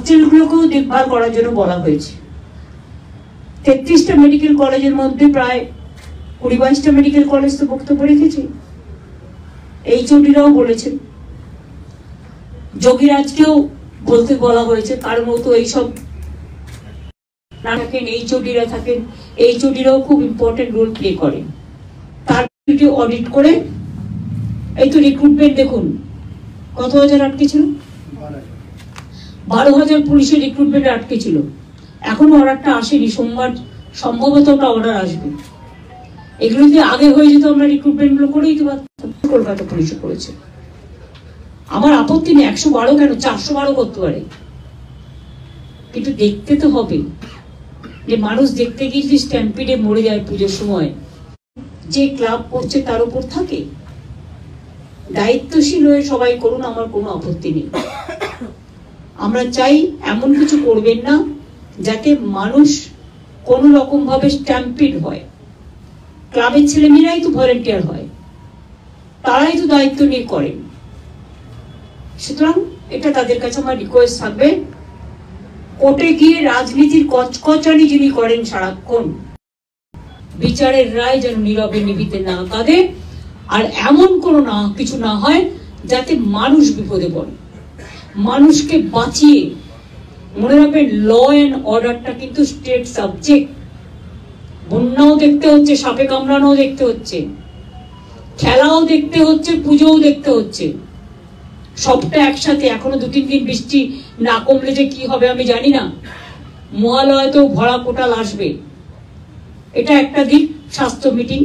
হসপিটালগুলোকেও দেখভাল করার জন্য বলা হয়েছে। 33টা মেডিকেল কলেজের মধ্যে প্রায় 20-22টা মেডিকেল কলেজ তো বক্তব্য রেখেছে। এইচওডিরাও বলেছেন, যোগীরাজকেও বলতে বলা হয়েছে, তার মতো এইসব না থাকেন, এইচওডিরা থাকেন, এইচওডিরাও খুব ইম্পর্টেন্ট রোল প্লে করেন। তার অডিট করে এই তো রিক্রুটমেন্ট দেখুন কত হাজার আটকে ছিল, 12,000 পুলিশের রিক্রুটমেন্ট আটকে ছিল। এখনো অর্ডারটা আসেনি, সোমবার সম্ভবত ওটা অর্ডার আসবে। এগুলো যদি আগে হয়ে যেত আমরা রিক্রুটমেন্ট গুলো করেই তো পারতাম। কলকাতা পুলিশে করেছে, আমার আপত্তি নেই, 112 কেন 412 করতে পারে, কিন্তু দেখতে তো হবে যে মানুষ দেখতে গিয়ে যদি স্ট্যাম্পিডে মরে যায় পুজোর সময়, যে ক্লাব করছে তার উপর থাকে। দায়িত্বশীল হয়ে সবাই করুন, আমার কোনো আপত্তি নেই। আমরা চাই এমন কিছু করবেন না যাতে মানুষ কোন রকম ভাবে স্ট্যাম্পিড হয়। ক্লাবের ছেলেমেয়েরাই তো ভলেন্টিয়ার হয়, তারাই তো দায়িত্ব নিয়ে করেন। সুতরাং এটা তাদের কাছে আমার রিকোয়েস্ট থাকবে, কোর্টে গিয়ে রাজনীতির কচকচানি যিনি করেন সারাক্ষণ, বিচারের রায় যেন নীরবে নিভিতে না কাঁদে, আর এমন কোনো না কিছু না হয় যাতে মানুষ বিপদে পড়ে। মানুষকে বাঁচিয়ে, মনে রাখবেন ল এন্ড অর্ডারটা কিন্তু স্টেট সাবজেক্ট। বন্যাও দেখতে হচ্ছে, সাপে কামড়ানোও দেখতে হচ্ছে, খেলাও দেখতে হচ্ছে, পুজোও দেখতে হচ্ছে, সবটা একসাথে। এখনো 2-3 দিন বৃষ্টি না কমলে যে কি হবে আমি জানি না, মহালয়াতেও ভরা কোটাল আসবে। এটা একটা দিক, স্বাস্থ্য মিটিং।